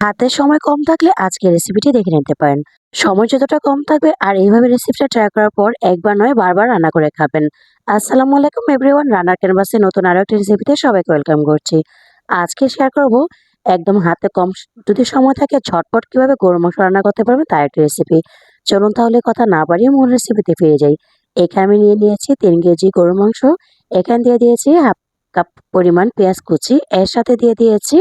হাতে সময় কম থাকলে আজকে রেসিপিটি দেখে নিতে পারেন। সময় যতটা কম থাকবে আর এইভাবে রেসিপিটা ট্রাই করার পর একবার নয় বারবার রান্না করে খাবেন। আসসালামু আলাইকুম এভরিওয়ান, রান্নার ক্যানভাসে নতুন আরো একটি রেসিপিতে সবাইকে ওয়েলকাম করছি। আজকে শেয়ার করব একদম হাতে কম যদি সময় থাকে ঝটপট কিভাবে গরু মাংস রান্না করতে পারবেন তার একটি রেসিপি। চলুন তাহলে কথা না বাড়িয়ে মূল রেসিপিতে ফিরে যাই। এখানে আমি নিয়ে নিয়েছি 3 কেজি গরু মাংস। এখানে দিয়ে দিয়েছি হাফ কাপ পরিমাণ পেঁয়াজ কুচি, এর সাথে দিয়ে দিয়েছি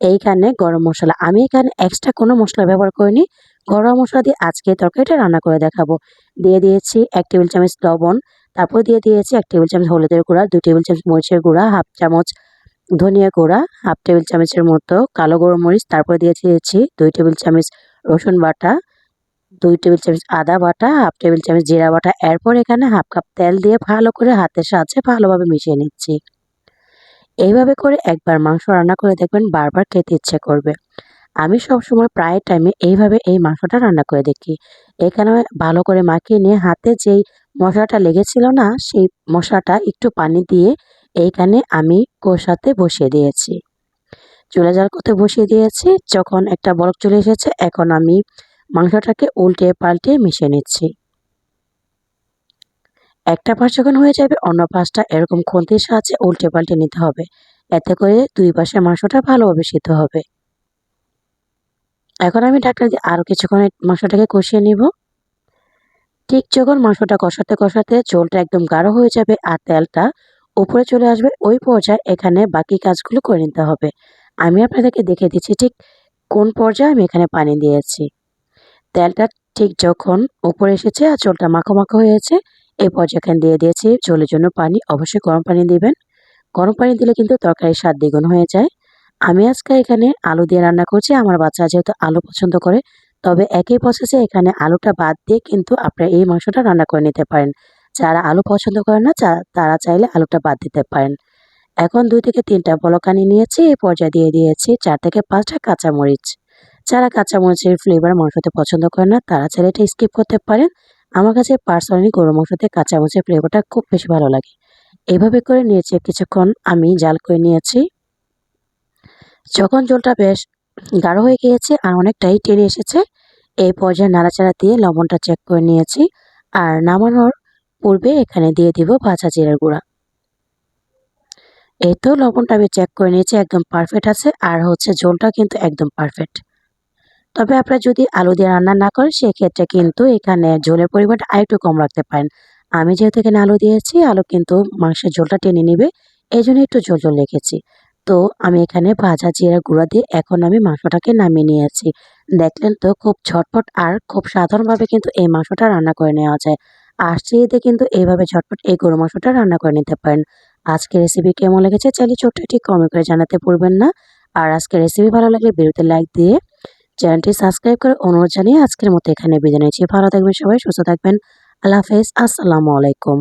এইখানে গরম মসলা। আমি এখানে এক্সট্রা কোনো মসলা ব্যবহার করিনি। ঘরোয়া মসলা দিয়ে আজকে তরকারিটা রান্না করে দেখাবো। দিয়ে দিয়েছি 1 টেবিল চামচ লবণ, তারপর দিয়ে দিয়েছি 1 টেবিল চামচ হলুদের গুঁড়া, 2 টেবিল চামচ মরিচের গুঁড়া, হাফ চামচ ধনিয়া গুঁড়া, হাফ টেবিল চামচের মতো কালো গোলমরিচ, তারপর দিয়ে দিয়েছি 2 টেবিল চামচ রসুন বাটা, 2 টেবিল চামচ আদা বাটা, হাফ টেবিল চামচ জিরা বাটা। এরপর এখানে হাফ কাপ তেল দিয়ে ভালো করে হাতের সাহায্যে ভালোভাবে মিশিয়ে নিচ্ছি। এইভাবে করে একবার মাংস রান্না করে দেখবেন বারবার খেতে ইচ্ছে করবে। আমি সবসময় প্রায় টাইমে এইভাবে এই মাংসটা রান্না করে দেখি। এখানে ভালো করে মাখিয়ে নিয়ে হাতে যেই মশলাটা লেগেছিল না, সেই মশলাটা একটু পানি দিয়ে এইখানে আমি কষাতে বসিয়ে দিয়েছি। চুলা জাল করতে বসিয়ে দিয়েছি। যখন একটা বলক চলে এসেছে, এখন আমি মাংসটাকে উল্টে পাল্টে মিশিয়ে নিচ্ছি। একটা পাশ যখন হয়ে যাবে, অন্য পাশটা এরকম খুন্তির সাহায্যে উল্টে পাল্টে নিতে হবে। এতে করে 2 পাশের মাংসটা ভালোভাবে সিদ্ধ হবে। এখন আমি ঢাকনা দিয়ে আরো কিছুক্ষণ এই মাংসটাকে কষিয়ে নিব। ঠিক যখন মাংসটা কষাতে কষাতে ঝোলটা একদম গাঢ় হয়ে যাবে আর তেলটা উপরে চলে আসবে, ওই পর্যায়ে এখানে বাকি কাজগুলো করে নিতে হবে। আমি আপনাদেরকে দেখে দিচ্ছি ঠিক কোন পর্যায়ে আমি এখানে পানি দিয়েছি। তেলটা ঠিক যখন উপরে এসেছে আর ঝোলটা মাখো মাখো হয়েছে, এই পর্যায়ে এখানে দিয়ে দিয়েছি ঝোলের জন্য পানি। অবশ্যই গরম পানি দিবেন। গরম পানি দিলে কিন্তু তরকারির স্বাদ দ্বিগুণ হয়ে যায়। আমি আজকে এখানে আলু দিয়ে রান্না করছি। আমার বাচ্চা যেহেতু আলু পছন্দ করে, তবে একই প্রসেসে এখানে আলুটা বাদ দিয়ে কিন্তু আপনারা এই মাংসটা রান্না করে নিতে পারেন। যারা আলু পছন্দ করে না তারা চাইলে আলুটা বাদ দিতে পারেন। এখন 2 থেকে 3টা বলকানি নিয়েছি। এই পর্যায়ে দিয়ে দিয়েছি 4 থেকে 5টা কাঁচামরিচ। যারা কাঁচামরিচের ফ্লেভার মাংসতে পছন্দ করে না তারা চাইলে এটা স্কিপ করতে পারেন। আমার কাছে পার্সোনালি গরু মাংসতে কাঁচামরিচের ফ্লেভারটা খুব বেশি ভালো লাগে। এভাবে করে নিয়েছি, কিছুক্ষণ আমি জাল করে নিয়েছি। যখন ঝোলটা বেশ গাঢ় হয়ে গিয়েছে আর অনেকটাই টেনে এসেছে, এই পর্যায়ে নাড়াচাড়া দিয়ে লবণটা চেক করে নিয়েছি। আর নামানোর পূর্বে এখানে দিয়ে দিব ভাজা জিরার গুঁড়া। এই তো লবণটা আমি চেক করে নিয়েছি, একদম পারফেক্ট আছে। আর ঝোলটা কিন্তু একদম পারফেক্ট। তবে আপনারা যদি আলু দিয়ে রান্না না করেন সেক্ষেত্রে কিন্তু এখানে ঝোলের পরিমাণটা আরেকটু কম রাখতে পারেন। আমি যেহেতু এখানে আলু দিয়েছি, আলু কিন্তু মাংসের ঝোলটা টেনে নিবে, এই জন্য একটু ঝোল ঝোল রেখেছি। তো আমি এখানে ভাজা জিরা গুঁড়া দিয়ে এখন আমি মাংসটাকে নামিয়ে নিয়েছি। দেখলেন তো, খুব ঝটপট আর খুব সাধারণভাবে কিন্তু এই মাংসটা রান্না করে নেওয়া যায়। আসছে ঈদে কিন্তু এইভাবে ঝটপট এই গরু মাংসটা রান্না করে নিতে পারেন। আজকের রেসিপি কেমন লেগেছে চাইলে ছোট্ট একটি কমেন্ট করে জানাতে ভুলবেন না। আর আজকের রেসিপি ভালো লাগলে ভিডিওতে লাইক দিয়ে চ্যানেলটি সাবস্ক্রাইব করে অনুরোধ জানিয়ে আজকের মতো এখানে বিদায় নিচ্ছি। ভালো থাকবেন সবাই, সুস্থ থাকবেন। আল্লাহ হাফেজ। আসসালামু আলাইকুম।